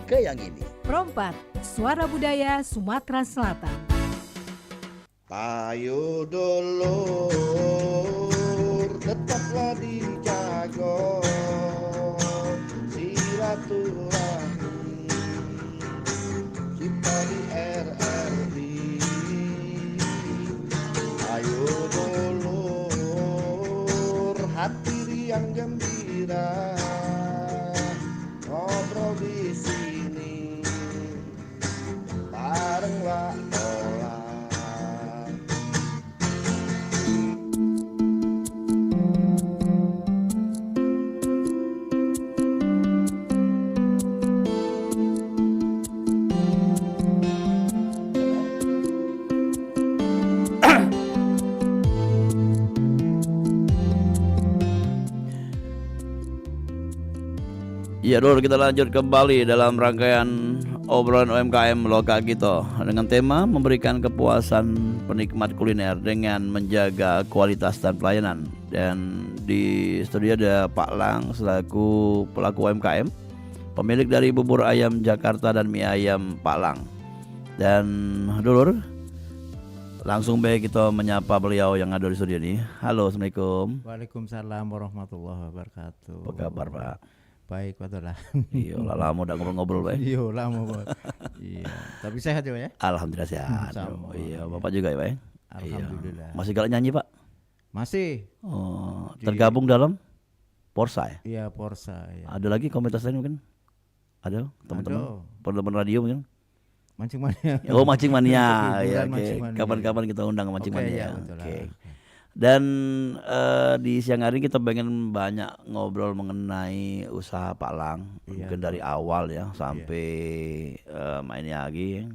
ke yang ini. Pro4, Suara Budaya Sumatera Selatan. Payu dulur tetaplah dijaga silaturahmi kita di RRI. Ayo dulur hati riang gembira ngobrol di sini bareng Wak Ola. Ya dulu kita lanjut kembali dalam rangkaian obrolan UMKM Loka kita dengan tema memberikan kepuasan penikmat kuliner dengan menjaga kualitas dan pelayanan. Dan di studio ada Pak Lang selaku pelaku UMKM, pemilik dari bubur ayam Jakarta dan mie ayam Pak Lang. Dan dulur, langsung baik kita menyapa beliau yang ada di studio ini. Halo, Assalamualaikum. Waalaikumsalam warahmatullahi wabarakatuh. Apa kabar Pak? Baik, Pak Tola. Iya, lama udah ngobrol-ngobrol Pak. Iya, lama Pak. Iya, tapi sehat ya Pak ya? Alhamdulillah sehat. Sama. Iya, Bapak juga ya Pak. Alhamdulillah. Iya. Masih galak nyanyi Pak? Masih. Oh, tergabung dalam Porsa ya? Iya, Porsa ya. Ada lagi komunitas lain mungkin? Ada teman-teman? Teman-teman radio mungkin? Mancing mania. Oh, Mancing Mania. Ya, Hiburan Mancing oke. Mania. Kapan-kapan kita undang Mancing Oke, Mania. ya, betul Oke. lah. Dan di siang hari kita pengen banyak ngobrol mengenai usaha Pak Lang, Iya. mungkin dari awal ya sampai mainnya lagi,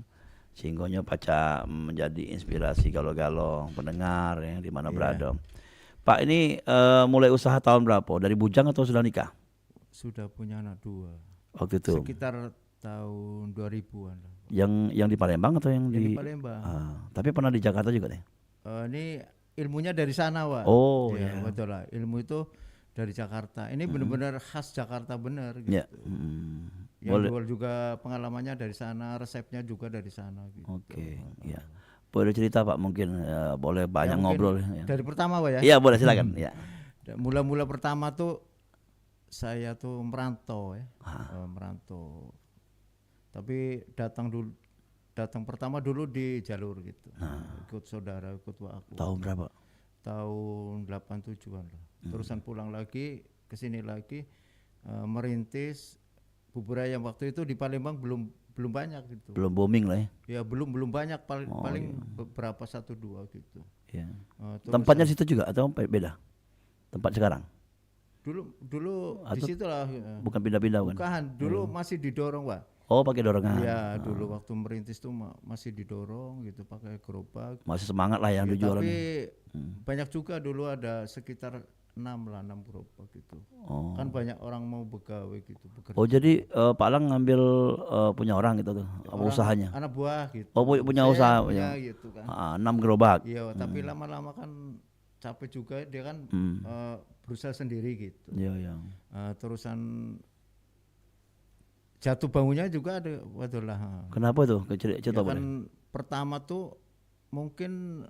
sehingga paca menjadi inspirasi kalau pendengar yang di mana Iya. berada. Pak ini mulai usaha tahun berapa? Dari bujang atau sudah nikah? Sudah punya anak 2. Waktu itu? Sekitar tahun 2000-an lah. Yang di Palembang atau yang di Di Palembang. tapi pernah di Jakarta juga deh. Ini ilmunya dari sana, Pak. Oh, ya, iya. betul lah. Ilmu itu dari Jakarta. Ini benar-benar khas Jakarta benar gitu. Ya. Yang Boleh. jual juga pengalamannya dari sana, resepnya juga dari sana gitu. Oke, ya. Boleh cerita Pak mungkin boleh banyak mungkin ngobrol ya. Dari pertama Pak ya. Iya, boleh silakan. Ya. Mula-mula pertama tuh saya tuh merantau ya. Merantau. Tapi datang pertama dulu di jalur gitu. Ikut saudara, ikut aku. Tahun berapa? Tahun 87-an lah. Terusan pulang lagi ke sini lagi merintis bubur ayam. Waktu itu di Palembang belum banyak gitu. Belum booming lah ya. Ya belum banyak paling beberapa 1-2 gitu. Iya. Terus Tempatnya situ juga atau beda? Tempat sekarang? dulu di Atau situ lah. Bukan pindah-pindah bukan? Bukan, dulu masih didorong Pak. Oh, pakai dorongan. Iya, dulu waktu merintis tuh masih didorong gitu pakai gerobak. Masih semangat lah yang Ya, dijualan. tapi banyak juga dulu ada sekitar 6 gerobak gitu. Oh. Kan banyak orang mau begawe gitu, bekerja. Oh, jadi Pak Lang ngambil punya orang gitu tuh, apa usahanya? Anak buah gitu. Oh, punya Saya usaha punya ya. gitu kan. 6 gerobak. Iya, tapi lama-lama kan capek juga dia kan berusaha sendiri gitu. Iya, iya. Terusan jatuh bangunnya juga ada waduh lah. Kenapa tuh? Cerita Ya boleh? kan pertama tuh mungkin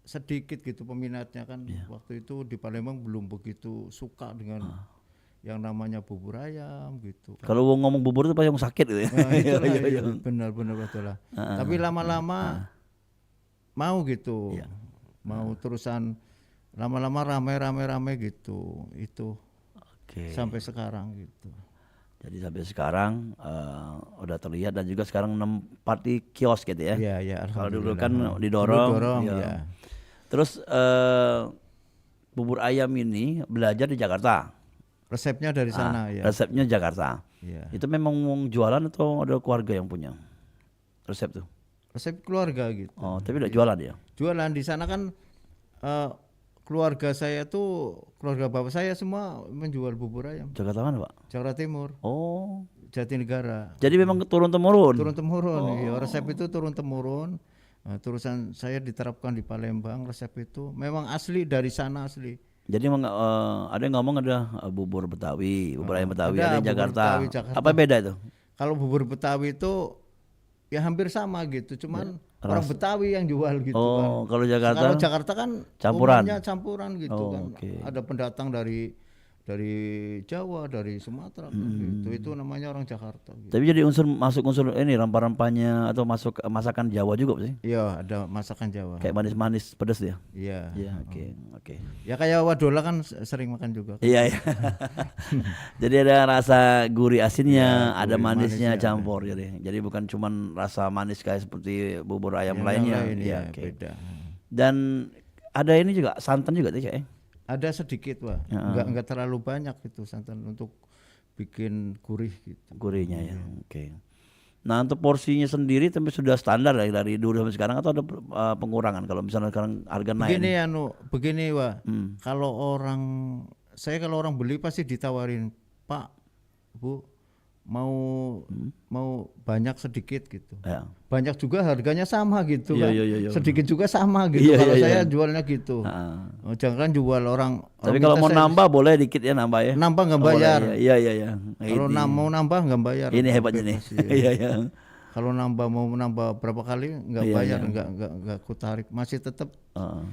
sedikit gitu peminatnya kan. Waktu itu di Palembang belum begitu suka dengan yang namanya bubur ayam gitu kan. Kalau ngomong bubur itu pasti yang sakit gitu ya. Nah, itulah, iya, benar betul lah. Tapi lama-lama mau gitu. Mau terusan lama-lama rame gitu. Itu Oke. sampai sekarang gitu. Jadi sampai sekarang udah terlihat dan juga sekarang nempat di kios gitu ya. Iya, iya. Kalau dulu kan alhamdulillah. didorong. Dulu dorong, iya. ya. Terus bubur ayam ini belajar di Jakarta. Resepnya dari sana ya. Resepnya Jakarta. Iya. Itu memang jualan atau ada keluarga yang punya resep tuh? Resep keluarga gitu. Oh, tapi tidak jualan ya? Jualan di sana kan keluarga saya tuh, keluarga bapak saya semua menjual bubur ayam. Jakarta mana Pak? Jakarta Timur, Oh, Jatinegara. jadi memang turun temurun. Turun temurun, iya, resep itu turun temurun. Terusan saya diterapkan di Palembang, resep itu memang asli dari sana asli. Jadi ada yang ngomong ada bubur Betawi, bubur ayam Betawi, ada ada yang bubur Jakarta. Betawi, Jakarta. Apa beda itu? Kalau bubur Betawi itu ya hampir sama gitu, cuman orang Betawi yang jual gitu kan. Oh, kalau Jakarta? Kalau Jakarta kan Campuran? umumnya campuran gitu Oh, kan. oke. Ada pendatang dari Jawa, dari Sumatera kan gitu. Itu namanya orang Jakarta gitu. Tapi jadi masuk unsur ini rempah-rempahnya atau masuk ke masakan Jawa juga sih? Iya, ada masakan Jawa. Kayak manis-manis pedas ya? Iya. Iya, oke. Ya kayak wadola kan sering makan juga. Iya. Jadi ada rasa gurih asinnya, Iya, ada gurih manisnya manisnya, campur jadi bukan cuman rasa manis kayak seperti bubur ayam Yang lainnya. lain, Iya, ya, oke. beda. Dan ada ini juga santan juga tuh ya? Ada sedikit, Wah. Enggak terlalu banyak itu santan untuk bikin gurih gitu. Gurihnya ya. Oke. Nah, untuk porsinya sendiri tapi sudah standar ya dari dulu sampai sekarang atau ada pengurangan kalau misalnya sekarang harga naik? Begini Wah. Kalau orang beli pasti ditawarin, "Pak, Bu, mau banyak sedikit gitu." Ya. Banyak juga harganya sama gitu Iya, kan. iya. Sedikit juga sama gitu. Iya, Kalau iya, saya iya. jualnya gitu. Heeh. Jangan jual orang. Tapi kalau mau nambah boleh dikit ya nambah ya. Nambah nggak Oh, boleh, bayar. Iya. Kalau mau nambah nggak bayar. Ini hebatnya nih. Bebas, iya. Iya. Kalau mau nambah berapa kali nggak Iya, bayar, iya. nggak kutarik, masih tetap Heeh.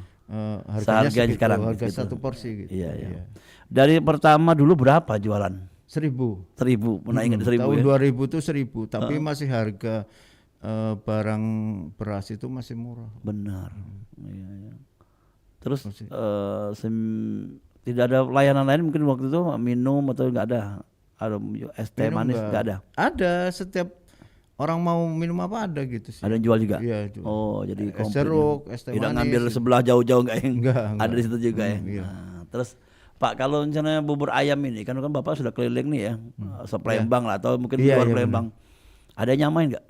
harganya Seharga segitu, sekarang harga gitu. satu porsi gitu. Iya. Dari pertama dulu berapa jualan? 1.000. 1.000, pernah ingat 1.000 Tahun ya? 2000 tuh 1.000, tapi masih harga barang beras itu masih murah. Benar. Iya. Terus tidak ada layanan lain mungkin waktu itu minum atau enggak ada? Ada es teh Minum manis enggak ada? Ada, setiap orang mau minum apa ada gitu sih. Ada yang jual juga? Iya, jual. Oh, jadi Es jeruk, es teh tidak manis. ngambil sebelah jauh-jauh enggak yang Enggak. ada di situ juga ya. Iya. Nah, terus Pak, kalau misalnya bubur ayam ini kan Bapak sudah keliling nih ya, sepelembang lah atau mungkin Iya, luar iya, Palembang. Ada yang nyamain enggak?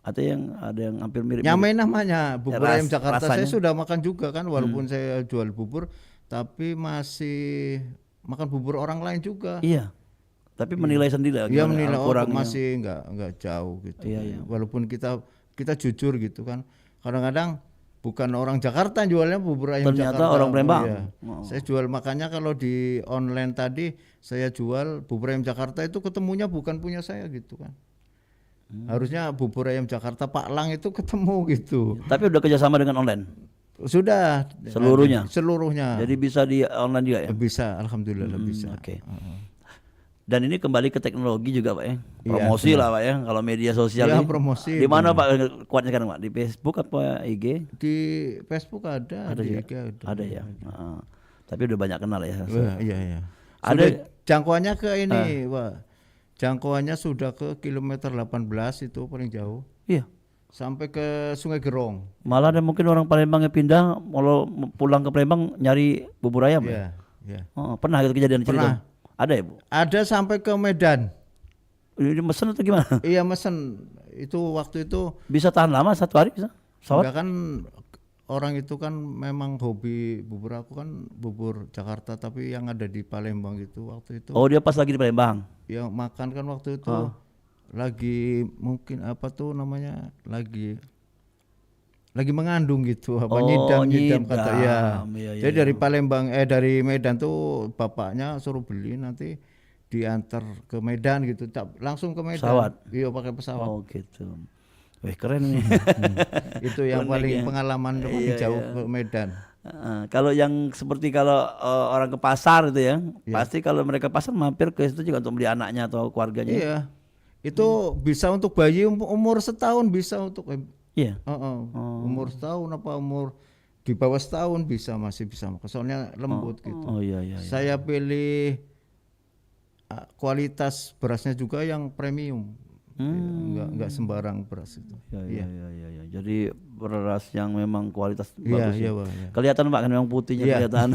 Atau ada yang hampir mirip? Nyamain namanya bubur ayam Jakarta. rasanya? Saya sudah makan juga kan, walaupun saya jual bubur, tapi masih makan bubur orang lain juga. Iya. Tapi menilai sendiri lah. Iya, gimana menilai kurangnya. masih enggak jauh gitu. Iya. Walaupun kita jujur gitu kan. Kadang-kadang bukan orang Jakarta yang jualnya bubur ayam Ternyata Jakarta. orang Palembang. Iya. Oh. Saya jual, makanya kalau di online tadi saya jual bubur ayam Jakarta itu ketemunya bukan punya saya gitu kan. Harusnya bubur ayam Jakarta Pak Lang itu ketemu gitu. Tapi udah kerjasama dengan online. Sudah Seluruhnya? Seluruhnya. Jadi bisa di online juga ya? Bisa, alhamdulillah bisa. Oke. Dan ini kembali ke teknologi juga Pak ya. Promosi Iya, lah Pak ya. Kalau media sosial Iya, ini. promosi. Di mana Pak kuatnya sekarang Pak? Di Facebook apa IG? Di Facebook ada di ya? IG ada. Ada ya. Heeh. Tapi udah banyak kenal ya. Wah, iya. Ada- Sudah jangkauannya ke ini, Wah. Jangkauannya sudah ke kilometer 18 itu paling jauh. Iya. Sampai ke Sungai Gerong. Malah ada mungkin orang Palembang yang pindah kalau pulang ke Palembang nyari bubur ayam ya. Iya. Oh, pernah gitu kejadian cerita? Pernah. Ada ya Bu? Ada sampai ke Medan. Ini mesen atau gimana? Iya, mesen. Itu waktu itu Bisa tahan lama 1 hari bisa? Pesawat? enggak kan, orang itu kan memang hobi bubur, aku kan bubur Jakarta tapi yang ada di Palembang itu waktu itu. Oh dia pas lagi di Palembang. Yang makan kan waktu itu lagi mungkin apa tuh namanya, lagi mengandung gitu, apa Oh, nyidam kata ya. Iya, Jadi dari Palembang dari Medan tuh bapaknya suruh beli, nanti diantar ke Medan gitu, langsung ke Medan. Pesawat? Iya, pakai pesawat. Oh gitu. Wih keren nih. Itu yang Unik paling ya. pengalaman paling Iya, jauh iya. ke Medan. Kalau yang seperti kalau orang ke pasar itu ya, pasti kalau mereka pasar mampir ke situ juga untuk beli anaknya atau keluarganya. Iya. Itu bisa untuk bayi umur setahun, bisa untuk Iya. umur setahun apa umur di bawah setahun masih bisa makan. Soalnya lembut gitu. Oh iya. Saya pilih kualitas berasnya juga yang premium. Enggak sembarang beras itu. Iya. Jadi beras yang memang kualitas Iya, bagus. iya, ya. Pak, iya. Kelihatan Pak kan memang putihnya Iya. kelihatan,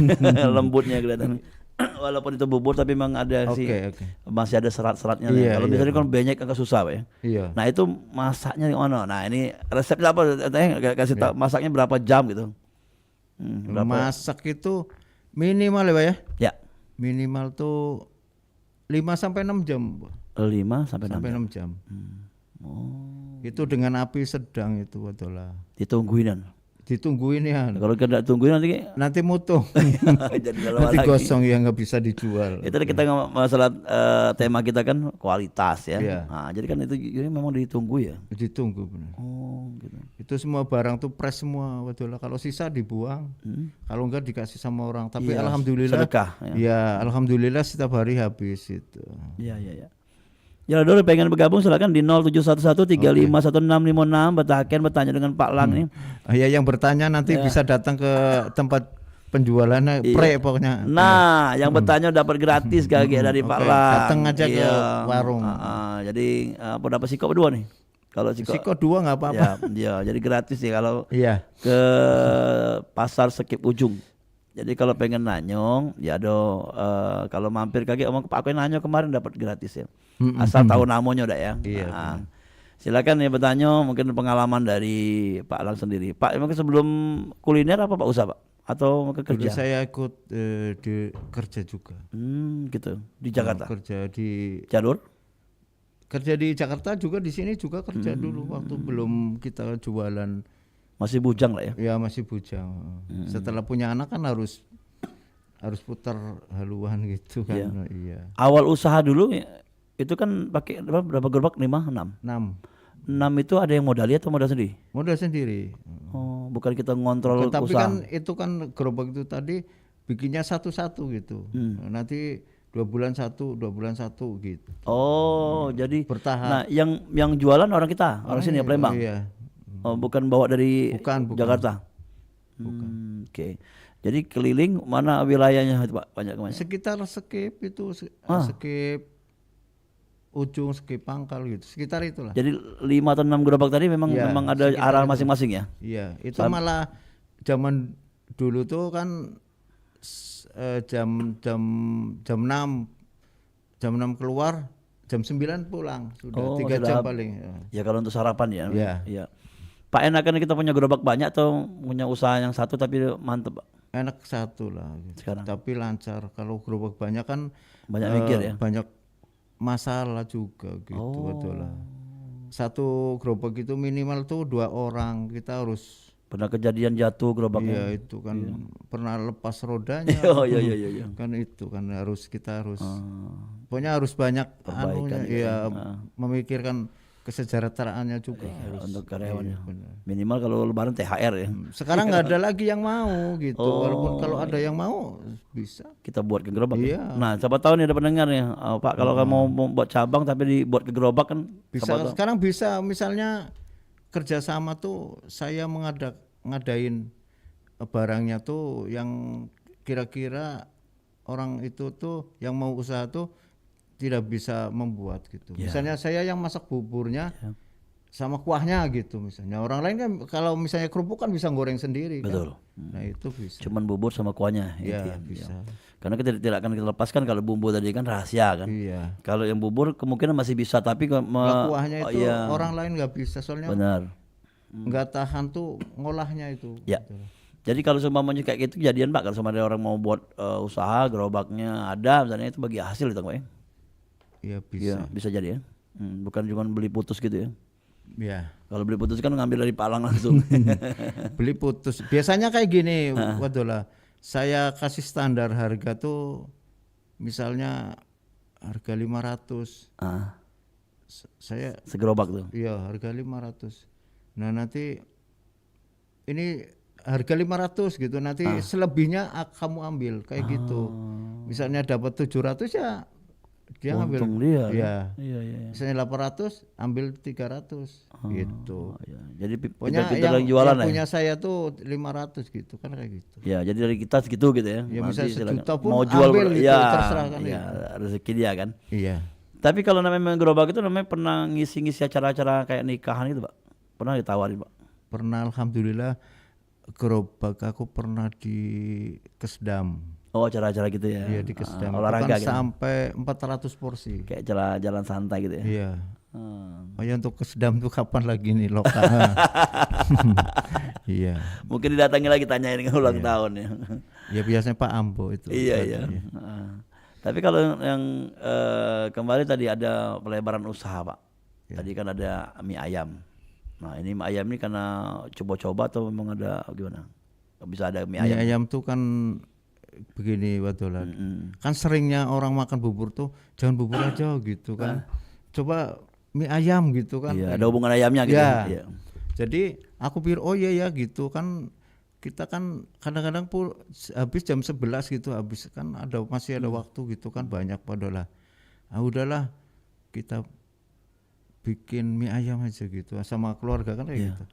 lembutnya kelihatan. Walaupun itu bubur tapi memang ada sih Oke. masih ada serat-seratnya. Iya, Kalau iya. misalnya kan banyak agak susah Pak ya. Iya. Nah itu masaknya gimana? Nah ini resepnya apa? Kasih tahu masaknya berapa jam gitu? Masak itu minimal ya, Pak ya. Ya. Minimal tuh 5 sampai 6 jam. Pak. 5 sampai 6 Sampai jam. 6 jam. Oh. Itu dengan api sedang itu adalah Ditungguinan. ditungguin ya. Kalau tidak tungguin nanti Nanti mutu. jadi lama Nanti lagi. gosong ya nggak bisa dijual. Itu tadi kita ngomong masalah tema kita kan kualitas ya. Iya. Nah, jadi kan itu jadi memang ditunggu ya. Ditunggu benar. Oh, gitu. Itu semua barang tuh fresh semua, betul lah. Kalau sisa dibuang, kalau enggak dikasih sama orang. Tapi Iya, alhamdulillah, sedekah, ya. ya alhamdulillah setiap hari habis itu. Iya, iya, iya. Ya Dor, pengen bergabung silakan di 0711351656 bertanya dengan Pak Lang nih. Ya yang bertanya nanti bisa datang ke tempat penjualannya, Iya. pokoknya. Nah, yang bertanya dapat gratis gage dari Pak Oke, Lang. datang aja ke warung. Jadi apa dapat sikop berdua nih? Kalau sikop, Siko 2 nggak apa-apa. ya, jadi gratis ya kalau Iya. ke pasar Sekip Ujung. Jadi kalau pengen nanyong, ya kalau mampir kaki omong Pak aku nanyong kemarin dapat gratis ya. Asal tahu namanya udah ya. Iya, Nah, silakan ya bertanya mungkin pengalaman dari Pak Lang sendiri. Pak, emang sebelum kuliner apa Pak usaha Pak? Atau mau ke Dulu kerja? saya ikut di kerja juga. Gitu. Di Jakarta. Kerja di Jakarta juga, di sini juga kerja dulu waktu belum kita jualan. Masih bujang lah ya. Ya masih bujang. Setelah punya anak kan harus putar haluan gitu kan. Iya. Awal usaha dulu ya, itu kan pakai berapa gerobak? 5, 6. 6. 6 itu ada yang modalnya atau modal sendiri? Modal sendiri. Oh, bukan kita ngontrol Tapi usaha. kan itu kan gerobak itu tadi bikinnya satu-satu gitu. Nanti 2 bulan satu gitu. Oh, jadi Bertahap. nah yang jualan orang kita, orang sini ya Palembang. Iya. Oh, bukan bawa dari Bukan. Jakarta. Oke. Jadi keliling mana wilayahnya itu Pak? Banyak kemana? Sekitar Sekip itu Sekip Ujung, Sekip Pangkal gitu. Sekitar itulah. Jadi 5 atau 6 gerobak tadi memang Ya, ada sekitar arah itu. masing-masing ya. Iya, itu malah zaman dulu tuh kan jam 6 keluar, jam 9 pulang. Sudah 3 jam sudah. paling. Ya kalau untuk sarapan ya. Iya. Iya. Pak enakan kita punya gerobak banyak atau punya usaha yang satu tapi mantep Pak? Enak satu lah gitu. Sekarang. Tapi lancar. Kalau gerobak banyak kan Banyak mikir ya. banyak masalah juga gitu, betul lah. Satu gerobak itu minimal tuh 2 orang. Kita harus Pernah kejadian jatuh gerobaknya. iya itu kan pernah lepas rodanya. Oh iya. Kan itu kan kita harus pokoknya harus banyak anunya, gitu ya memikirkan kesejahteraannya juga harus. Untuk karyawannya. Iya, benar. Minimal kalau lebaran THR ya. Sekarang nggak ada lagi yang mau gitu. Walaupun kalau ada yang mau bisa. Kita buat ke gerobak. Iya. Nah, siapa tahu nih ada pendengar nih, Pak kalau kamu mau buat cabang tapi dibuat ke gerobak kan Bisa sekarang bisa misalnya kerjasama tuh saya ngadain barangnya tuh yang kira-kira orang itu tuh yang mau usaha tuh tidak bisa membuat gitu. Misalnya saya yang masak buburnya sama kuahnya gitu misalnya. Orang lain kan kalau misalnya kerupuk kan bisa goreng sendiri. Betul. Kan? Nah itu bisa. Cuman bubur sama kuahnya. Iya gitu ya. bisa. Karena kita tidak akan kita lepaskan kalau bumbu tadi kan rahasia kan. Iya. Kalau yang bubur kemungkinan masih bisa tapi Kalau kuahnya itu orang lain nggak bisa soalnya benar. nggak tahan tuh ngolahnya itu. Ya. Gitu. Jadi kalau seumpamanya kayak gitu kejadian Pak, kalau sama ada orang mau buat usaha gerobaknya ada misalnya itu bagi hasil itu Pak ya. Iya bisa. Iya, bisa jadi ya. Bukan cuma beli putus gitu ya. Ya. Kalau beli putus kan ngambil dari Palang langsung. Beli putus. Biasanya kayak gini, waduh lah. Saya kasih standar harga tuh misalnya harga 500. Saya Segerobak tuh. iya harga 500. Nah, nanti ini harga 500 gitu. Nanti selebihnya kamu ambil kayak gitu. Misalnya dapat 700 ya dia ngambil. Untung dia. Iya. Iya. Misalnya 800 ambil 300 gitu. Iya. Jadi Pokoknya pintar yang jualan yang ya. punya saya tuh 500 gitu kan kayak gitu. Ya, jadi dari kita segitu gitu ya. Ya Nanti bisa silakan. sejuta pun mau jual ambil gitu, ya, terserah kan ya, rezeki dia kan. Iya. Tapi kalau namanya gerobak itu namanya pernah ngisi-ngisi acara-acara kayak nikahan itu, Pak. Pernah ditawarin, Pak? Pernah alhamdulillah gerobak aku pernah di Kesdam. Oh, acara-acara gitu ya. Iya di Kesdam. Itu Olahraga kan gitu. sampai 400 porsi. Kayak jalan santai gitu ya. Iya. Oh ya untuk Kesdam tuh kapan lagi nih lokal? Iya. Mungkin didatangi lagi tanyain ulang tahun ya. Ya biasanya Pak Ambo itu. Iya. Tapi kalau yang kembali tadi ada pelebaran usaha, Pak. Tadi kan ada mie ayam. Nah ini mie ayam ini karena coba-coba atau memang ada gimana? Bisa ada mie Mie ayam? ayam tuh kan begini Wadola. Kan seringnya orang makan bubur tuh jangan bubur aja gitu kan. Coba mie ayam gitu kan. Iya, ada hubungan ayamnya gitu. Ya. Iya. Jadi aku pikir oh iya ya gitu kan, kita kan kadang-kadang habis jam 11 gitu, habis kan masih ada waktu gitu kan, banyak Wadola. Ah udahlah kita bikin mie ayam aja gitu sama keluarga kan kayak gitu.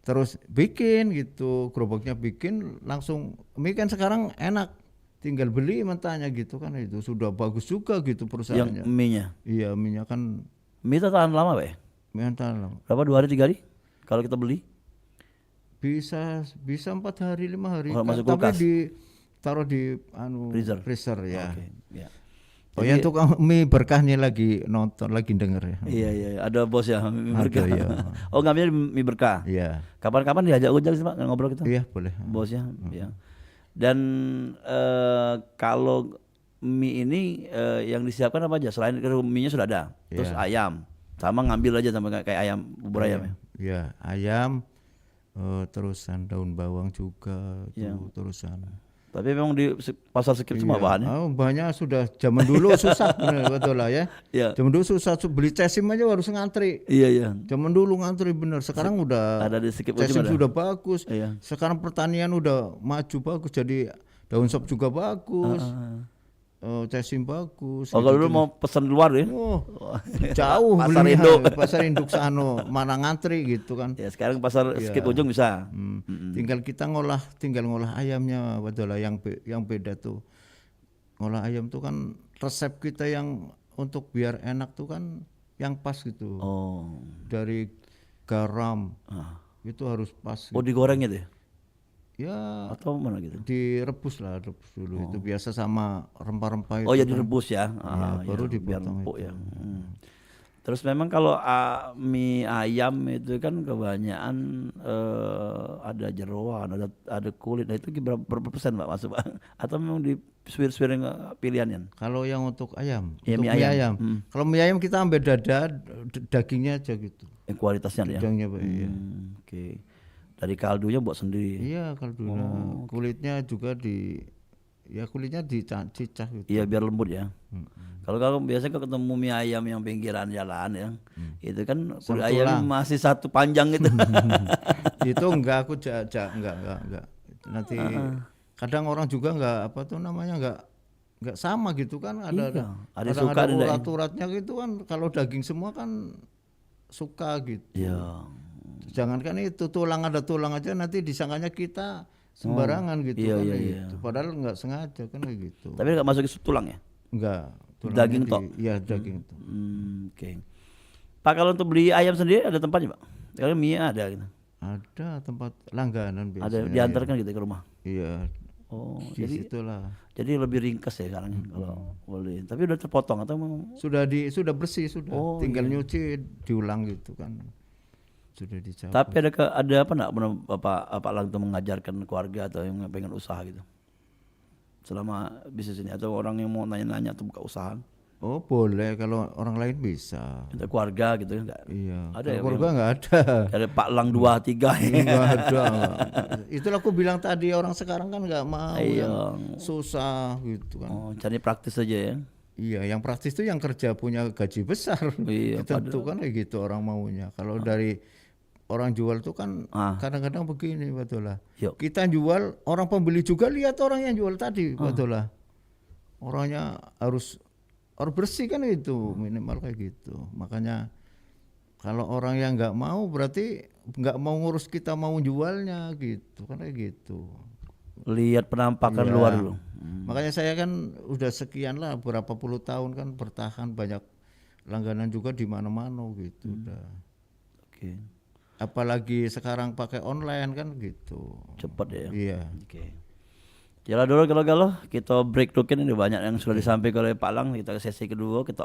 Terus bikin gitu, gerobaknya bikin langsung. Mie kan sekarang enak, tinggal beli mentahnya gitu kan, itu sudah bagus juga gitu Yang perusahaannya. mie-nya. Iya, mie-nya kan Mie itu tahan lama, Pak ya? mie mentah lah. Berapa 2 hari 3 hari? Kalau kita beli? Bisa 4 hari 5 hari. Oh, masuk Tapi kulkas? taruh di Freezer. ya. Oke, ya. Oh ya, untuk mie berkahnya lagi nonton, lagi denger ya. Iya, ada bos ya mie Ada, berkah. iya. Oh, ngambilnya mie berkah. Iya. Kapan-kapan diajak ujang sih Pak ngobrol kita. Iya, boleh. Bosnya, ya. Dan kalau mie ini yang disiapkan apa aja? Selain mie-nya sudah ada, terus ayam, sama ngambil aja sama kayak ayam bubur ayam ya. Iya, ayam, terusan daun bawang juga, tuh, terusan. Tapi memang di pasar skip semua bahannya. Oh, banyak sudah. Zaman dulu susah bener, betul lah ya. Iya. Zaman dulu susah, beli cesim aja harus ngantri. Iya. Zaman dulu ngantri bener. Sekarang udah Ada di skip cesim ujung ada. sudah bagus. Iya. Sekarang pertanian udah maju bagus, jadi daun sop juga bagus. Cesim bagus. Oh, kalau dulu mau pesan di luar ya? Oh, jauh Pasar belinya, induk. pasar induk sano, mana ngantri gitu kan. Ya sekarang pasar skip ujung bisa. Tinggal kita tinggal ngolah ayamnya, betul lah. Yang beda tuh ngolah ayam tuh kan resep kita yang untuk biar enak tuh kan yang pas gitu. Oh. Dari garam itu harus pas. Oh, digoreng gitu ya? Ya Atau mana gitu? rebus dulu. Itu biasa sama rempah-rempah itu. Oh ya kan. direbus ya. baru biar dipotong empuk itu. ya. Terus memang kalau mie ayam itu kan kebanyakan ada jeroan, ada kulit. Nah itu berapa persen Pak masuk Pak? Atau memang di suwir-suwir pilihannya? Kalau yang untuk ayam, Ya, untuk mie mie ayam. ayam. Kalau mie ayam kita ambil dada, dagingnya aja gitu. Yang kualitasnya ya. Dagingnya Pak, iya. Oke. Dari kaldunya buat sendiri. Iya, kalau dulu kulitnya juga kulitnya dicicah gitu. Iya biar lembut ya. Kalau biasanya kalau ketemu mie ayam yang pinggiran jalan ya, itu kan kulit ayam masih satu panjang gitu. Itu enggak, aku enggak. Nanti kadang orang juga enggak enggak sama gitu kan, ada suka ada urat-uratnya gitu kan. Kalau daging semua kan suka gitu. Iya. Jangankan itu ada tulang aja nanti disangkanya kita sembarangan gitu kan gitu. Padahal enggak sengaja kan kayak gitu. Tapi enggak masuk ke tulang ya? Enggak. Daging tok. Iya, daging itu. Oke. Pak kalau untuk beli ayam sendiri ada tempatnya Pak? Kalau mie ada gitu. Ada tempat langganan biasanya. Ada diantarkan gitu ke rumah. Iya. Oh, Di situlah. jadi lebih ringkas ya sekarang kalau boleh. Tapi udah terpotong atau memang? Sudah bersih sudah. Oh, Tinggal nyuci diulang gitu kan. Sudah dicabut. Tapi ada apa enggak Bapak Lang itu mengajarkan keluarga atau yang pengen usaha gitu? Selama bisnis ini atau orang yang mau nanya-nanya atau buka usaha? Oh, boleh kalau orang lain bisa. Untuk keluarga gitu enggak? Iya. Ada Kalau ya, keluarga enggak ada. Ada Pak Lang 2 3 ya. Enggak ada. Itulah aku bilang tadi, orang sekarang kan enggak mau Iya. yang susah gitu kan. Oh, cari praktis aja ya. Iya, yang praktis itu yang kerja punya gaji besar. Iya, Tentu kan kayak gitu orang maunya. Kalau dari orang jual tuh kan kadang-kadang begini, betul lah. Yuk. Kita jual, orang pembeli juga lihat orang yang jual tadi, betul lah. Orangnya harus bersih kan itu, minimal kayak gitu. Makanya kalau orang yang nggak mau berarti nggak mau ngurus kita mau jualnya gitu kan kayak gitu. Lihat penampakan Iya. luar dulu. Makanya saya kan udah sekian lah, berapa puluh tahun kan bertahan, banyak langganan juga di mana-mana gitu udah. Oke. Apalagi sekarang pakai online kan gitu. Cepat ya. Iya. Oke. Jalan dulu kalau kita break dulu, ini banyak yang sudah disampaikan oleh Pak Lang. Kita ke sesi kedua, kita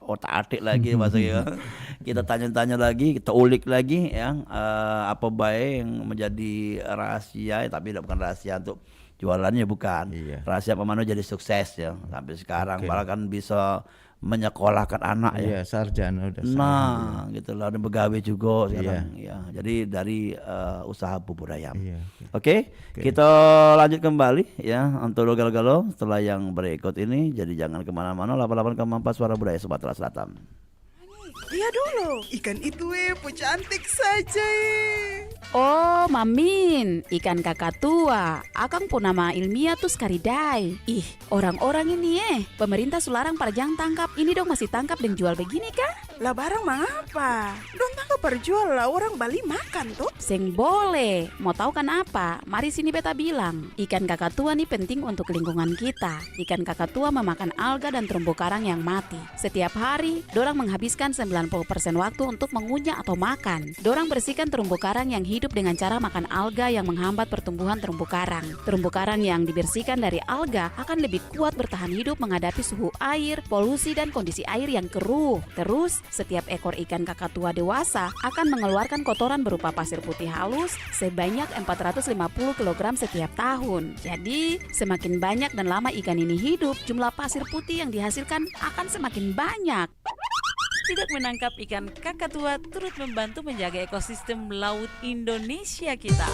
otak-atik lagi bahasa ya. Kita tanya-tanya lagi, kita ulik lagi ya, apa baik yang menjadi rahasia, tapi tidak bukan rahasia untuk jualannya bukan. Iya. Rahasia pemanu jadi sukses ya sampai sekarang. Bahkan bisa menyekolahkan anak ya. Iya, sarjana udah. Nah, gitu lah, ada begawe juga sekarang ya. Jadi dari usaha bubur ayam. Iya. Oke, kita lanjut kembali ya untuk galau-galau setelah yang berikut ini. Jadi jangan kemana-mana. 88,4 Suara Budaya Sumatera Selatan. Lihat dulu, ikan itu cantik saja. Oh, Mamin, ikan kakak tua. Akang pun nama ilmiah tuh Skaridai. Ih, orang-orang ini pemerintah sularang parjang tangkap. Ini dong masih tangkap dan jual begini kah? Lah barang mengapa? Dong tangkap perjual lah, orang Bali makan tuh. Seng boleh. Mau tahu kan apa? Mari sini beta bilang. Ikan kakak tua nih penting untuk lingkungan kita. Ikan kakak tua memakan alga dan terumbu karang yang mati. Setiap hari, dorang menghabiskan 90% waktu untuk mengunyah atau makan. Dorang bersihkan terumbu karang yang hidup dengan cara makan alga yang menghambat pertumbuhan terumbu karang. Terumbu karang yang dibersihkan dari alga akan lebih kuat bertahan hidup menghadapi suhu air, polusi, dan kondisi air yang keruh. Terus, setiap ekor ikan kakak tua dewasa akan mengeluarkan kotoran berupa pasir putih halus sebanyak 450 kg setiap tahun. Jadi, semakin banyak dan lama ikan ini hidup, jumlah pasir putih yang dihasilkan akan semakin banyak. Tidak menangkap ikan kakak tua turut membantu menjaga ekosistem laut Indonesia kita.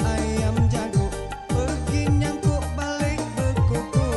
Ayam jago pergi nyangkuk balik berkuku.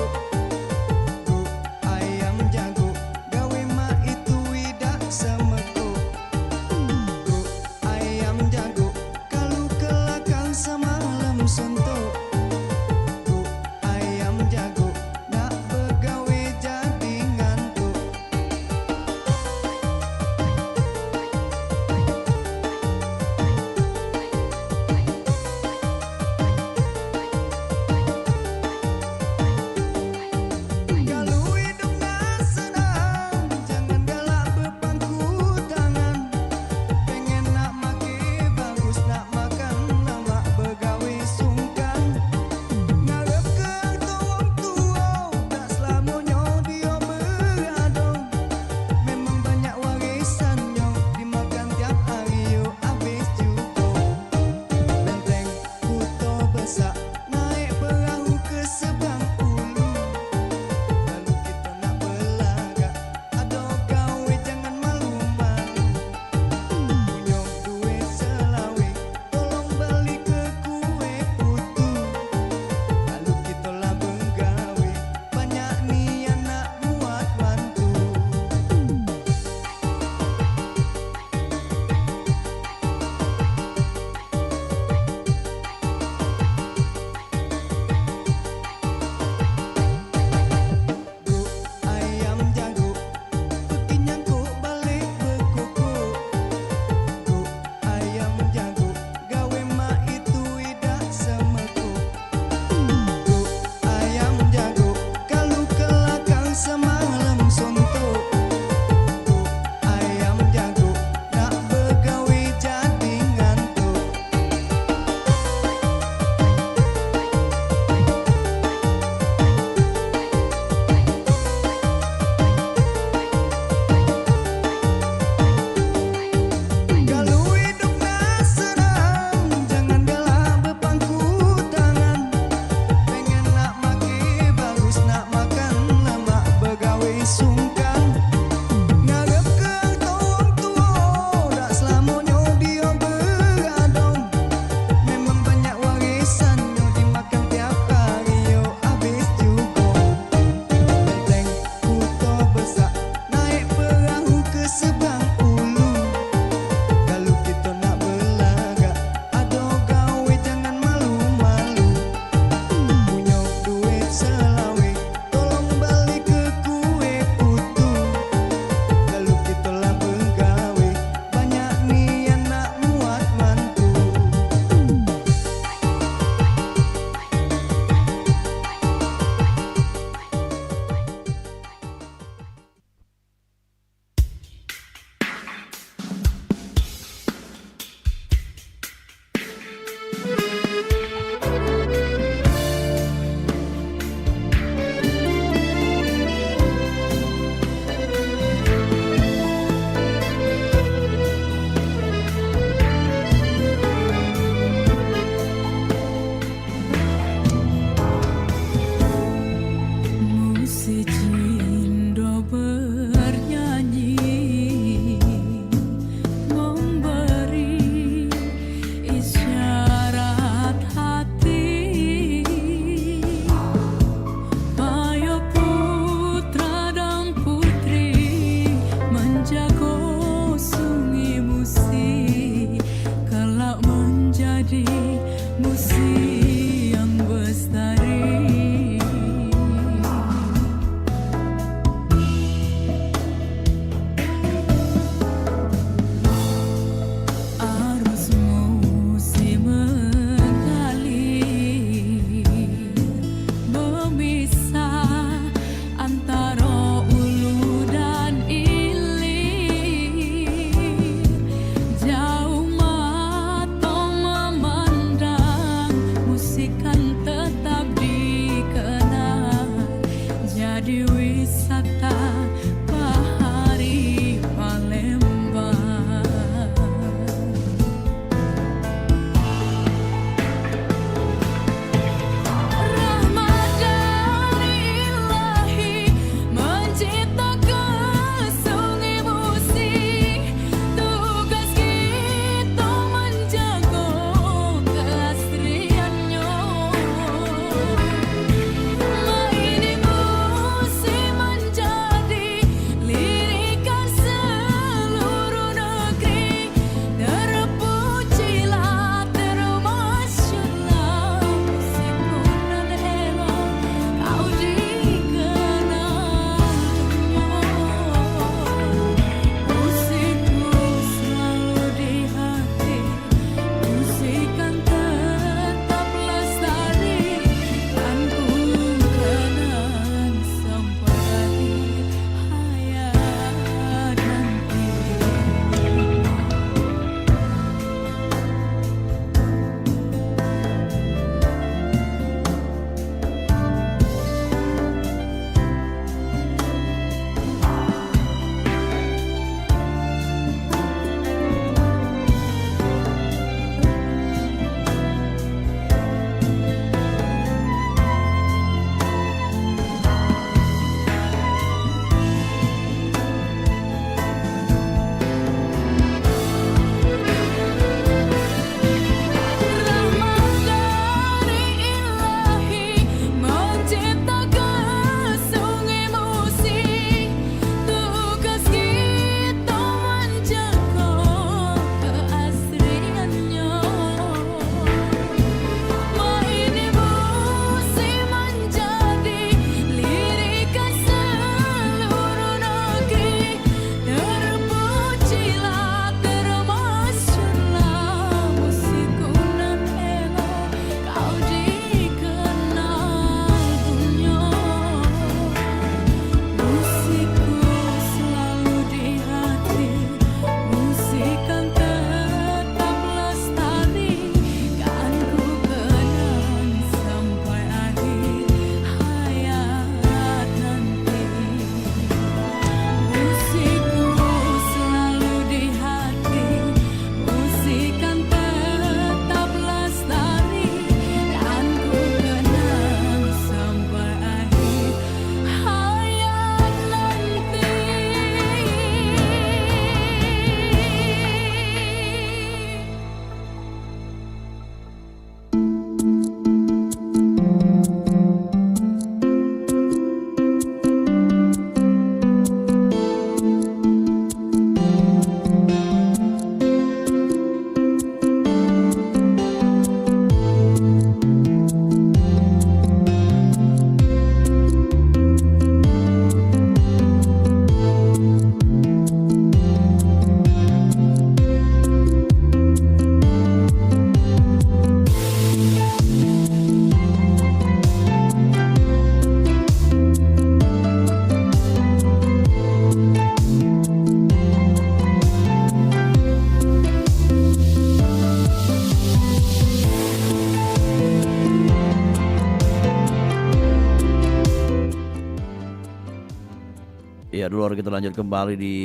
Iya, dulu kita lanjut kembali di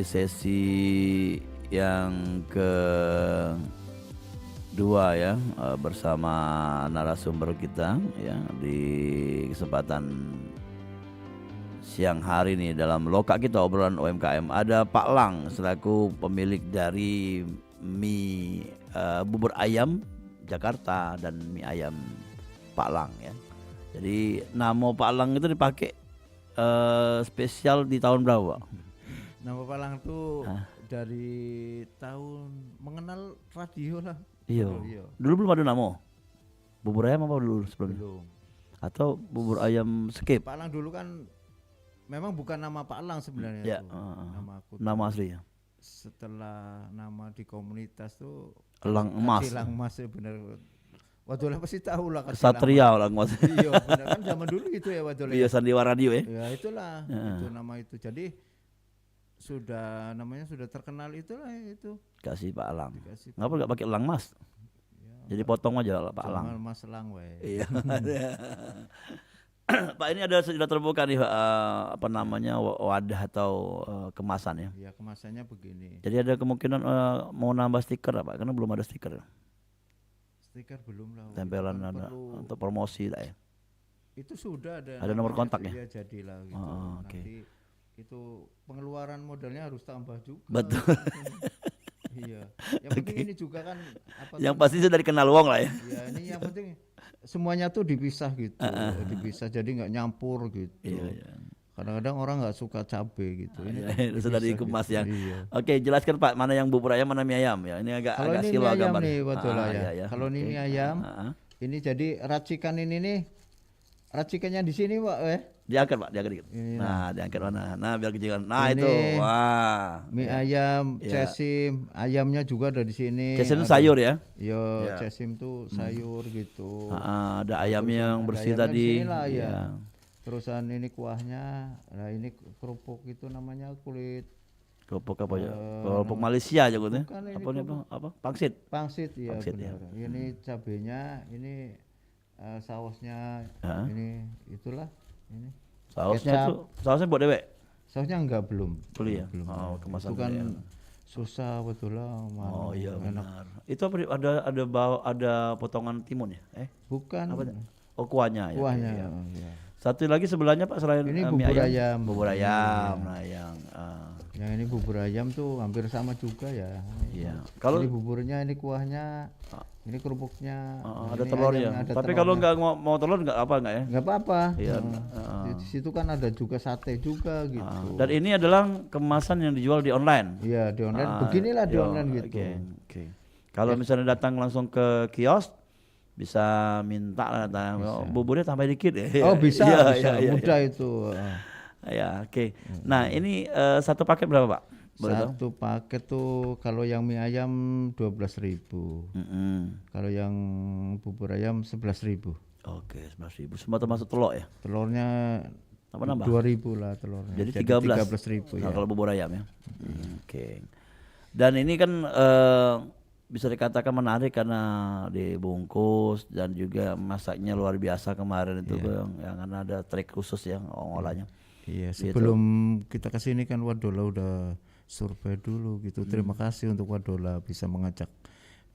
sesi yang kedua ya, bersama narasumber kita ya di kesempatan siang hari ini dalam Loka kita obrolan UMKM. Ada Pak Lang selaku pemilik dari mie bubur ayam Jakarta dan mie ayam Pak Lang ya. Jadi nama Pak Lang itu dipakai spesial di tahun berapa? Nama Palang tuh dari tahun mengenal radio lah. Iya. Iya. Dulu belum ada nama. Bubur ayam apa dulu sebelumnya? Belum. Atau bubur ayam skip? Palang dulu kan memang bukan nama Pak Lang sebenarnya Ya, tuh. Nama aku. nama asli ya. Setelah nama di komunitas tuh Elang Emas. Elang Emas ya benar. Waduh lah pasti tahu lah. Satria Elang Emas. Iya benar kan zaman dulu itu ya waduh. Iya, sandiwara radio ya. Ya itulah itu nama itu. Jadi sudah namanya sudah terkenal itulah itu. Kasih Pak Elang. Dikasih Ngapa nggak pakai Elang Mas? Jadi potong aja lah Pak Elang. Jamal Mas Elang we. Iya. Pak, ini ada sudah terbuka nih apa namanya wadah atau kemasan ya. Ya kemasannya begini. Jadi ada kemungkinan mau nambah stiker Pak, karena belum ada stiker. Stiker belum lah. Tempelan Kan ada perlu- untuk promosi lah ya. itu sudah ada. Ada nomor namanya, kontak ya? Iya jadilah gitu. Oh, oke. Nanti itu pengeluaran modalnya harus tambah juga. Betul. Iya. Yang penting ini juga kan apa Yang tuh, pasti sudah dikenal wong lah ya. ya ini yang penting semuanya tuh dipisah gitu. Dipisah jadi nggak nyampur gitu. Iya, iya. Kadang-kadang orang nggak suka cabe gitu. Ini Iya, kan sudah dipisah dikemas gitu. ya. Iya. Oke, jelaskan Pak, mana yang bubur ayam, mana mie ayam ya. Ini agak Kalau ini silau mie ayam gambar. nih betul lah ya. Iya, Kalau ini oke. mie ayam, Ah, ah. ini jadi racikan ini nih. Racikannya di sini Pak Diangkat Pak, diangkat dikit. Ini, Nah, diangkat mana? Nah, biar kecilan. Nah, Ini itu. Wah. Mie ayam, Iya. cesim, ayamnya juga ada di sini. Cesim itu Ada- sayur ya. Iya, Iya. cesim tuh sayur gitu. Ada ayamnya yang Ada bersih ayamnya di tadi. sini lah, ya. Iya. Terusan ini kuahnya, nah ini kerupuk itu namanya kulit Kerupuk apa ya? Kerupuk Malaysia aja gitu ya. bukan, ini Apa nih Pak? Apa? Pangsit. pangsit ya Pangsit, ya. benar. Ini cabenya, ini sausnya, Hah? ini itulah ini. Sausnya Kecap. tuh, sausnya buat dewek. Sausnya enggak belum. Beli ya? Belum. Oh, kemasan Itu kan ya. susah betul lah. Oh iya enak. benar. Itu apa? Ada potongan timun ya? Bukan. Apa? Oh, kuahnya ya. Kuahnya. Oke, iya. Ya. Satu lagi sebelahnya Pak selain Ini mie bubur ayam. Bubur ayam. Nah, yang Yang ini bubur ayam tuh hampir sama juga ya. iya. Kalau Ini buburnya, ini kuahnya, ini kerupuknya. ada ini telurnya. ayamnya, ada Tapi kalau telurnya. nggak mau telur nggak apa nggak ya? Nggak apa-apa. Iya, Di situ kan ada juga sate juga gitu. Dan ini adalah kemasan yang dijual di online. Iya di online. Beginilah di Iya, online gitu. Oke. Kalau misalnya datang langsung ke kios bisa minta lah buburnya tambah dikit ya. Oh bisa, Iya, bisa. iya, Mudah itu. Ya, oke. Nah, ini satu paket berapa, Pak? Boleh tahu? Satu paket tuh kalau yang mie ayam 12.000. Kalau yang bubur ayam 11.000. Oke, 11.000. Semua termasuk telur ya? Telurnya Apa nambah? 2.000 lah telurnya. Jadi 13. 13.000 Nah, ya. kalau bubur ayam ya. Oke. Dan ini kan bisa dikatakan menarik karena dibungkus dan juga masaknya luar biasa kemarin itu Bang, yang karena ada trik khusus yang olahnya. Iya, Gitu. sebelum kita ke sini kan Wadola udah survei dulu gitu. Terima kasih untuk Wadola bisa mengajak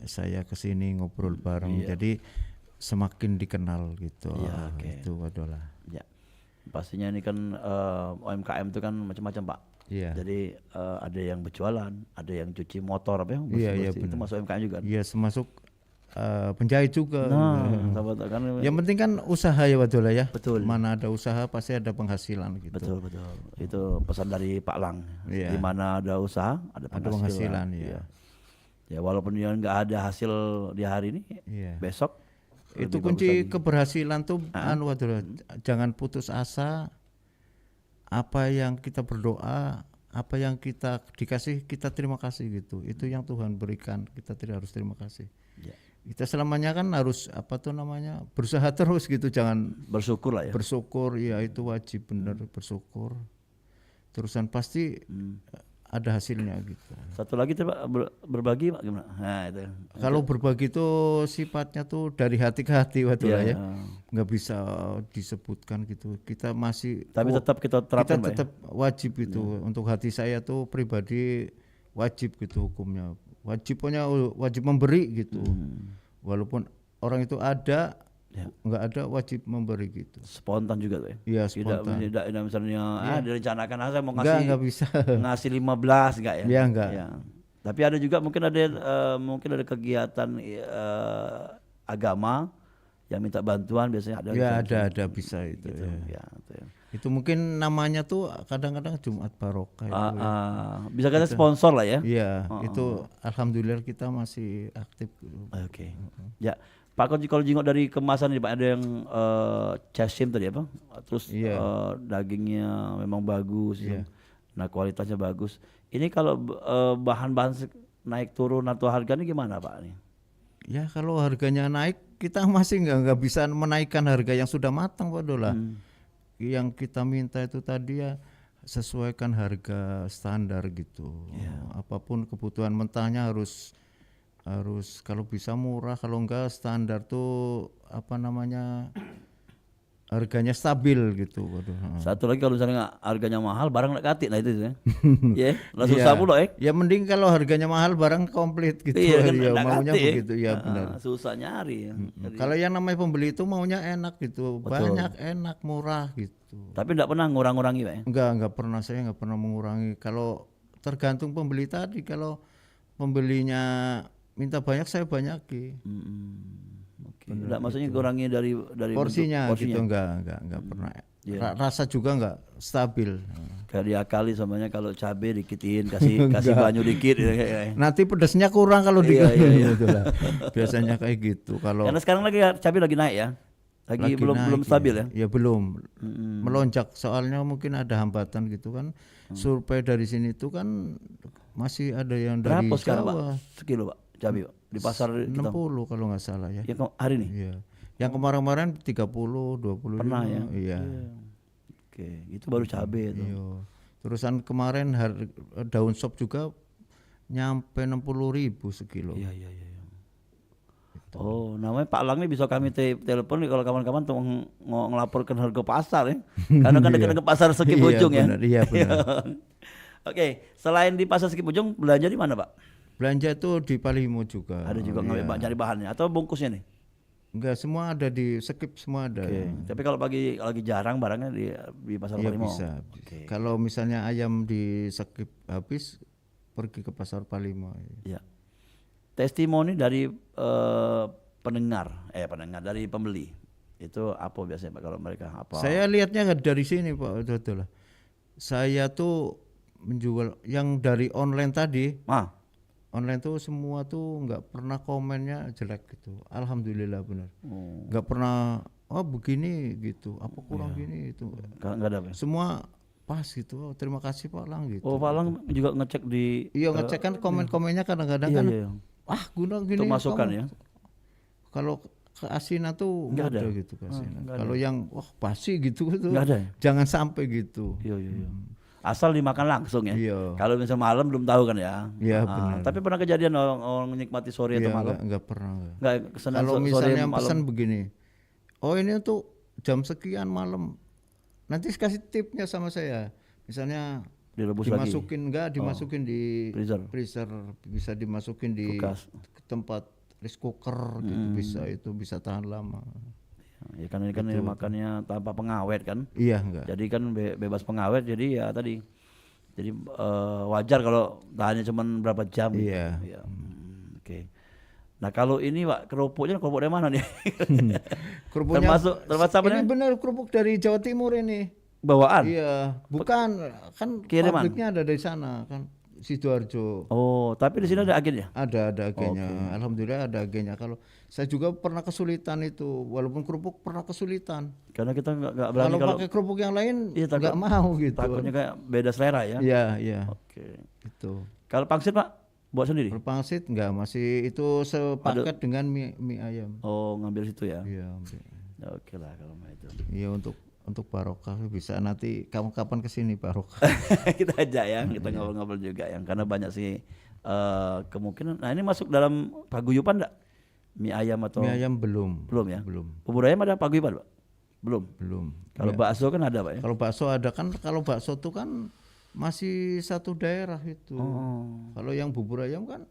saya ke sini ngobrol bareng. Jadi semakin dikenal gitu. Iya, oke. Itu Wadola. Ya. Pastinya ini kan UMKM itu kan macam-macam, Pak. Iya. Jadi ada yang berjualan, ada yang cuci motor apa yang Iya, iya, bersih-bersih. Itu benar. masuk UMKM juga. Iya, termasuk penjahit juga. Nah, sahabat kan Yang penting kan usaha ya Wadola ya. Betul. Mana ada usaha pasti ada penghasilan gitu. betul. Itu pesan dari Pak Lang. Iya. Di mana ada usaha, ada Ada penghasilan ya. Ya walaupun dia nggak ada hasil di hari ini, Iya. besok Itu lebih kunci bagus lagi. keberhasilan tuh Wadola. Jangan putus asa. Apa yang kita berdoa, apa yang kita dikasih, kita terima kasih gitu. Itu yang Tuhan berikan, kita tidak harus terima kasih. Ya. Kita selamanya kan harus apa tuh namanya berusaha terus gitu, jangan Bersyukur lah ya. bersyukur. Ya itu wajib bener bersyukur. Terusan pasti ada hasilnya gitu. Satu lagi tuh Pak, berbagi Pak gimana? Nah itu. Kalau berbagi itu sifatnya tuh dari hati ke hati waktu Iya, lah ya, iya. nggak bisa disebutkan gitu. Kita masih Tapi tetap kita terapkan Pak ya? tetap wajib itu. Untuk hati saya tuh pribadi wajib gitu hukumnya. Wajib memberi gitu. Walaupun orang itu ada, nggak ada wajib memberi gitu. Spontan juga tuh ya? Iya Tidak spontan. misalnya direncanakan saya mau Nggak bisa. ngasih 15 enggak ya? Iya, nggak. Ya. Tapi ada juga mungkin ada kegiatan agama yang minta bantuan biasanya ada. Ya gitu. ada bisa itu. Gitu. Ya. Ya, itu ya. Itu mungkin namanya tuh kadang-kadang Jumat Barokah itu. Ya. Bisa kata sponsor lah ya. Iya, itu alhamdulillah kita masih aktif. Oke. Ya, Pak kalau jengok dari kemasan ini Pak ada yang casim tadi apa? Terus dagingnya memang bagus. Iya. Nah, kualitasnya bagus. Ini kalau bahan-bahan naik turun atau harganya gimana Pak nih? Ya kalau harganya naik kita masih nggak bisa menaikkan harga yang sudah matang Pak Dola. Yang kita minta itu tadi ya sesuaikan harga standar gitu. Apapun kebutuhan mentahnya harus kalau bisa murah, kalau enggak standar tuh apa namanya harganya stabil gitu. Waduh. Satu lagi kalau misalnya harganya mahal barang nggak katik, nah itu ya. Ya, langsung susah pula Ya mending kalau harganya mahal barang komplit gitu. Iya, kan Ya, nggak maunya katik. begitu ya benar. Susah nyari ya. Kalau yang namanya pembeli itu maunya enak gitu, banyak enak murah gitu. Tapi enggak pernah ngurang-ngurangi Pak ya. Enggak pernah, saya enggak pernah mengurangi. Kalau tergantung pembeli tadi, kalau pembelinya minta banyak saya banyaki. Oke. Enggak maksudnya kurangi dari Porsinya bentuk gitu enggak pernah. Iya. Rasa juga enggak stabil. Kayak diakali samanya kalau cabai dikitin, kasih banyu dikit ya. Nanti pedasnya kurang kalau Iya, digabung gitu lah. Biasanya kayak gitu. Kalau Karena sekarang lagi cabai lagi naik ya. Lagi belum naik, stabil ya. Ya belum. Melonjak soalnya mungkin ada hambatan gitu kan. Survei dari sini tuh kan masih ada yang dari Berapa sekarang Pak? Jawa. Sekilo Pak cabai Pak di pasar kita. 60 kalau nggak salah ya. Ya hari ini. Iya. Yang kemarin-kemarin 30, 20. Pernah ya? Iya. Oke, itu baru cabai itu. Iya. Terusan kemarin daun sop juga nyampe 60.000 sekilo. Iya. Oh, namanya Pak Lang nih bisa kami telepon nih kalau kawan-kawan tuh ngelaporkan harga pasar ya. Karena kan dekat dengan pasar Sekip Ujung ya. Iya benar. Oke, selain di pasar Sekip Ujung belanja di mana Pak? Belanja tuh di Palimo juga. Ada juga Iya. cari bahannya atau bungkusnya nih? Enggak, semua ada di Sekip, semua ada. Tapi kalau lagi jarang barangnya di pasar Iya Palimo. bisa. Kalau misalnya ayam di Sekip habis, pergi ke pasar Palimo. Iya. Testimoni dari pendengar dari pembeli itu apa biasanya Pak kalau mereka apa? Saya lihatnya nggak dari sini Pak, betul lah. Saya tuh menjual yang dari online tadi. Online tuh semua tuh nggak pernah komennya jelek gitu. Alhamdulillah benar. Nggak pernah begini gitu, apa kurang gini itu. Nggak ada Pak. Semua pas gitu. Oh, terima kasih Pak Lang gitu. Oh, Pak Lang juga ngecek di Iya ngecek kan komen-komennya kadang-kadang kan. Iya. Guna gini. Untuk masukan kamu. ya. Kalau ke asinan tuh Nggak ada gitu ke asinan. nggak Kalau yang basi gitu tuh Nggak ada ya? jangan sampai gitu. Iya. Asal dimakan langsung ya. Iya. Kalau misal malam belum tahu kan ya. Iya, benar. Tapi pernah kejadian orang menikmati sore atau malam? Enggak pernah. Enggak kesana Kalau sore misalnya malam. pesan begini, oh ini untuk jam sekian malam, nanti kasih tipnya sama saya. Misalnya Direbus dimasukin dimasukin di freezer. bisa dimasukin di Kulkas. tempat rice cooker gitu, bisa tahan lama. Ya kan ini kan makannya tanpa pengawet kan. Iya enggak. Jadi kan bebas pengawet jadi ya tadi. Jadi wajar kalau tahannya cuma berapa jam. Iya. Ya. Oke. Nah kalau ini Pak kerupuk dari mana nih? Kerupuknya termasuk apa ini nih? benar kerupuk dari Jawa Timur ini. Bawaan. Iya, bukan kan Kiriman? pabriknya ada dari sana kan Sidoarjo. Oh, tapi di sini ada agennya. Ada agennya. Alhamdulillah ada agennya. Kalau saya juga pernah kesulitan itu, walaupun kerupuk pernah kesulitan. Karena kita nggak berani Kalau pakai kerupuk yang lain Iya, nggak mau gitu. Takutnya kayak beda selera ya. Iya. Oke. Itu. Kalau pangsit Pak buat sendiri? Pangsit enggak, masih itu sepaket dengan mie ayam. Oh, ngambil situ ya. Iya. Oke lah kalau itu. Iya untuk barokah bisa nanti kamu kapan kesini barokah. Kita ajak ya, kita ngobrol-ngobrol juga yang karena banyak sih kemungkinan. Nah ini masuk dalam paguyuban enggak? Mie ayam atau? Mie ayam belum. Belum ya? Belum. Bubur ayam ada paguyuban, Pak? Belum. Kalau bakso kan ada, Pak ya? Kalau bakso ada kan, kalau bakso tuh kan masih satu daerah itu. Kalau yang bubur ayam kan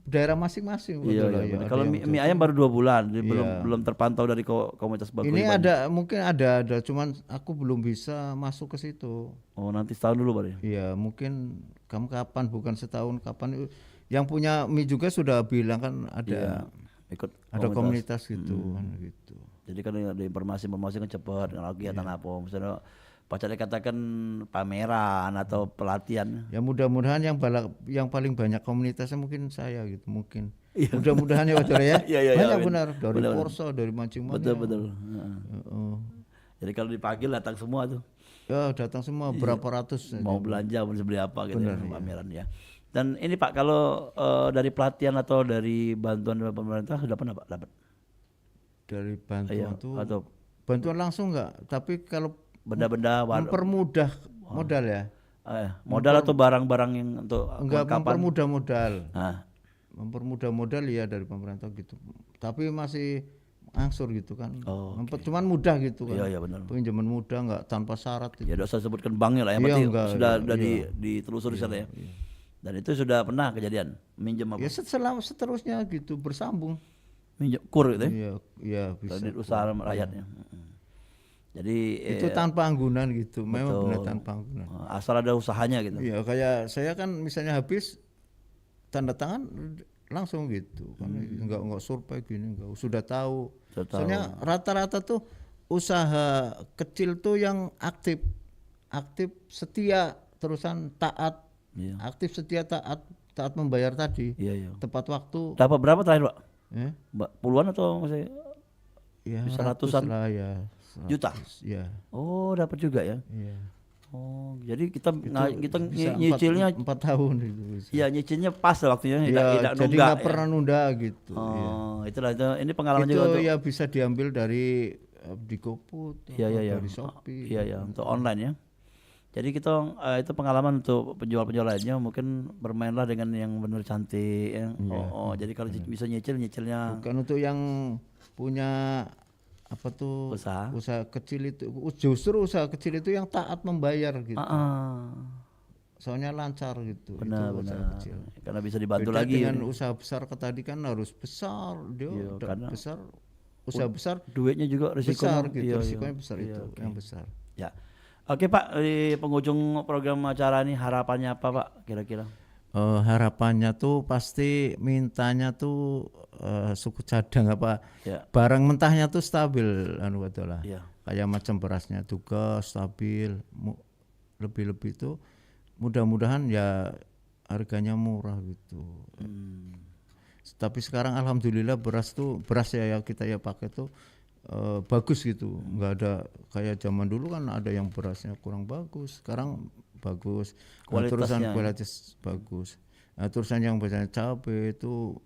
daerah masing-masing. Iya, betul lah, iya, ya. benar. Ada Kalau yang mie ayam baru 2 bulan, jadi Iya. belum terpantau dari komunitas paguyuban. Ini mungkin ada, cuman aku belum bisa masuk ke situ. Oh nanti setahun dulu, Pak ya? Iya, mungkin kamu kapan, bukan setahun kapan. Yang punya mie juga sudah bilang kan ada Ikut ada komunitas gitu kan gitu. Jadi kan ada informasi kan cepat dengan kegiatan apa misalnya pacarnya katakan pameran atau pelatihan. Ya mudah-mudahan yang paling banyak komunitasnya mungkin saya gitu mungkin. Mudah-mudahan ya Pak ya. Iya, Banyak amin. benar dari Benar. Korso, dari Mancing-Mancing. Betul. Heeh. Jadi kalau dipanggil datang semua tuh. Ya datang semua berapa ratus. Mau belanja mau beli apa gitu Benar, ya, pameran ya. Dan ini Pak kalau dari pelatihan atau dari bantuan dari pemerintah sudah pernah Pak dapat? Dari bantuan tuh Atau bantuan langsung enggak, tapi kalau benda-benda mempermudah modal ya. Modal atau barang-barang yang untuk Enggak kelengkapan? mempermudah modal. Nah, Mempermudah modal ya dari pemerintah gitu. Tapi masih angsur gitu kan. Oh, Cuman mudah gitu kan. iya benar. Pinjaman mudah enggak tanpa syarat gitu. Ya tidak usah sebutkan banknya lah, yang Iya, penting enggak, sudah iya. ditelusuri sana ya. Dan itu sudah pernah kejadian minjem apa? Ya seterusnya gitu bersambung. Minjem kur gitu ya. Iya bisa. Dari usaha rakyatnya. Jadi Itu tanpa anggunan gitu. Memang betul. benar tanpa anggunan. Asal ada usahanya gitu. Iya kayak saya kan misalnya habis tanda tangan langsung gitu kan enggak survei gini enggak sudah tahu. Sudah tahu. Soalnya rata-rata tuh usaha kecil tuh yang aktif setia terusan taat. Iya. Aktif setia taat membayar tadi. Iya. Tepat waktu. Dapat berapa terakhir Pak? Ya, Puluhan atau masih ya bisa ratus ratusan? lah ya. Juta? Ya. Oh dapat juga ya. Iya. Oh jadi kita Bisa nyicilnya 4 tahun itu bisa. ya nyicilnya pas lah waktunya Ya, tidak jadi nunggak nggak pernah nunda gitu. Oh itulah itu ini pengalaman Itu juga untuk ya bisa diambil dari di GoFood, Iya. dari Shopee. Iya untuk online ya. Jadi kita itu pengalaman untuk penjual-penjual lainnya mungkin bermainlah dengan yang benar cantik ya. Jadi kalau bisa nyicilnya Bukan untuk yang punya apa tuh usaha kecil itu, justru usaha kecil itu yang taat membayar gitu. Soalnya lancar gitu. Benar itu usaha benar. kecil. Karena bisa dibantu Beda lagi. dengan usaha besar tadi kan harus besar, dia karena besar, usaha besar duitnya juga risikonya besar gitu, risikonya besar itu yang besar. Ya. Oke Pak, di penghujung program acara ini harapannya apa Pak kira-kira? Harapannya tuh pasti mintanya tuh suku cadang apa barang mentahnya tuh stabil lah. Kayak macam berasnya juga stabil, lebih-lebih tuh mudah-mudahan ya harganya murah gitu. Tapi sekarang alhamdulillah beras ya kita ya pakai tuh bagus gitu, nggak ada kayak zaman dulu kan ada yang berasnya kurang bagus, sekarang bagus, terusan kualitas bagus. Nah, terusan yang biasanya cabai itu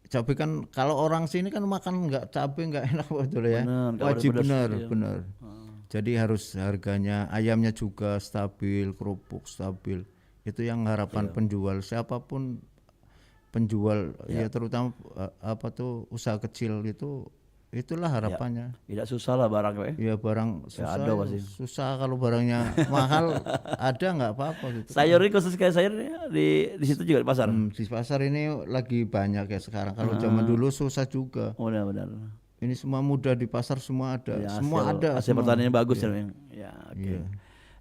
cabai kan kalau orang sini kan makan nggak cabai nggak enak betul ya, wajib benar. Jadi harus harganya ayamnya juga stabil, kerupuk stabil. Itu yang harapan penjual siapapun penjual ya terutama usaha kecil itulah harapannya. Tidak susah lah barang ya barang susah ada pasti. Susah kalau barangnya mahal ada nggak apa-apa gitu. Sayur ini khusus kayak sayur di situ juga di pasar. Di pasar ini lagi banyak ya sekarang. Kalau zaman dulu susah juga. Benar. Ini semua mudah di pasar semua ada. Ya, semua ada. Hasil pertaniannya bagus ya. Ya, oke.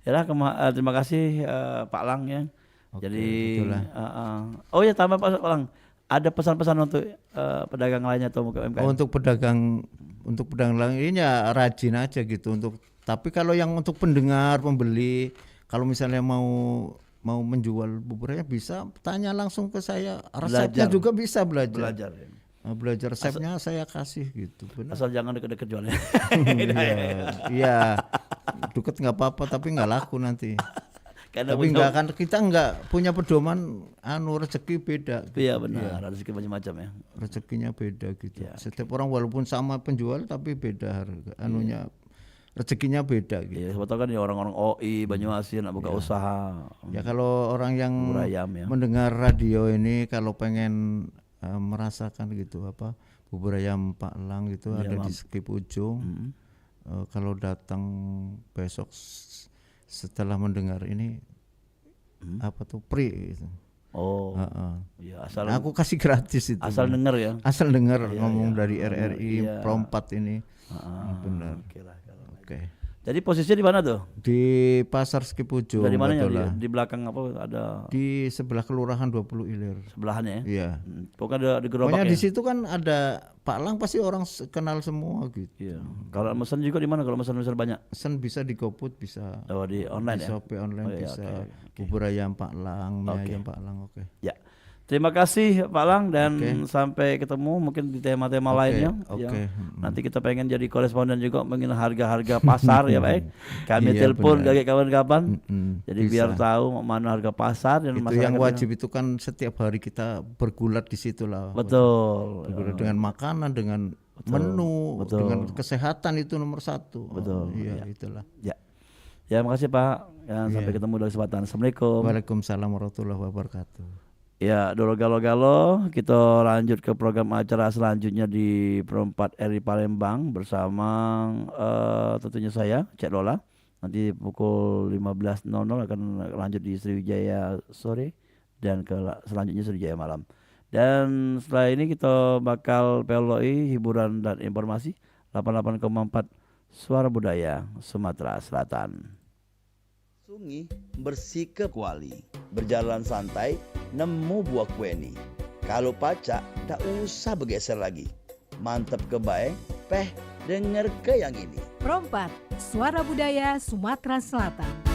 Ya terima kasih Pak Lang ya. Jadi oh ya tambah Pak Lang. Ada pesan-pesan untuk pedagang lainnya atau UMKM? Untuk pedagang lain ini ya rajin aja gitu tapi kalau yang untuk pendengar, pembeli, kalau misalnya mau menjual buburnya bisa tanya langsung ke saya. Resepnya juga bisa belajar. Belajar resepnya saya kasih gitu. Benar. Asal jangan deket-deket jualnya. Iya. Deket nggak apa-apa tapi nggak laku nanti. Karena Tapi enggak kan kita enggak punya pedoman rezeki beda. Gitu. Iya benar, rezeki macam-macam ya. Rezekinya beda gitu. Ya. Setiap orang walaupun sama penjual tapi beda harga. Rezekinya beda gitu. Iya, sebetulnya kan ya orang-orang OI Banyuasin nak buka usaha. Ya kalau orang yang Bubur ayam ya. mendengar radio ini kalau pengen merasakan gitu apa bubur ayam Pak Lang gitu ada di Skip Ujung. Kalau datang besok setelah mendengar ini apa tuh free gitu. Oh. Iya, asal Aku kasih gratis itu. asal denger ya. Asal dengar Iya, ngomong iya. dari RRI Iya. Pro 4 ini. Benar. Oke lah kalau. Oke. Jadi posisinya di mana tuh? Di Pasar Skip Ujung. Dari mananya? Batola. Di belakang apa ada Di sebelah Kelurahan 20 Ilir. sebelahannya ya? Iya. Pokoknya di gerobak Pokoknya ya? di situ kan ada Pak Lang pasti orang kenal semua gitu. Iya. Kalau mesen juga di mana? Kalau mesen banyak? Pesan bisa di GoFood bisa. Oh, di online Di ya? Shopee online Oh, iya, bisa. oke. Bubur ayam Pak Lang, mie Oke. ayam Pak Lang, oke. Ya. Terima kasih Pak Lang dan Oke. sampai ketemu mungkin di tema-tema Oke, lainnya. oke. Ya. Nanti kita pengen jadi koresponden juga mengenai harga-harga pasar ya baik. Kami Iya, telepon benar. kayak kawan-kawan. Jadi Bisa. biar tahu mana harga pasar dan Itu yang masyarakat- wajib itu kan setiap hari kita bergulat di situ lah. Betul. Bergulat dengan makanan, dengan menu, betul. dengan kesehatan itu nomor satu. Betul, Iya, itulah. Ya. Ya, makasih Pak. Ya, sampai ketemu dalam kesempatan. Assalamualaikum. Waalaikumsalam warahmatullahi wabarakatuh. Ya, Doro Galo-Galo, kita lanjut ke program acara selanjutnya di Perempat RI Palembang bersama tentunya saya, Cek Lola. Nanti pukul 15.00 akan lanjut di Sriwijaya sore dan selanjutnya Sriwijaya malam. Dan setelah ini kita bakal peloi hiburan dan informasi 88,4 Suara Budaya Sumatera Selatan. Sungi bersikap kuali, berjalan santai, nemu buah kueni. Kalau pacak, tak usah bergeser lagi. Mantap kebaik, denger ke yang ini. Pro 4, Suara Budaya Sumatera Selatan.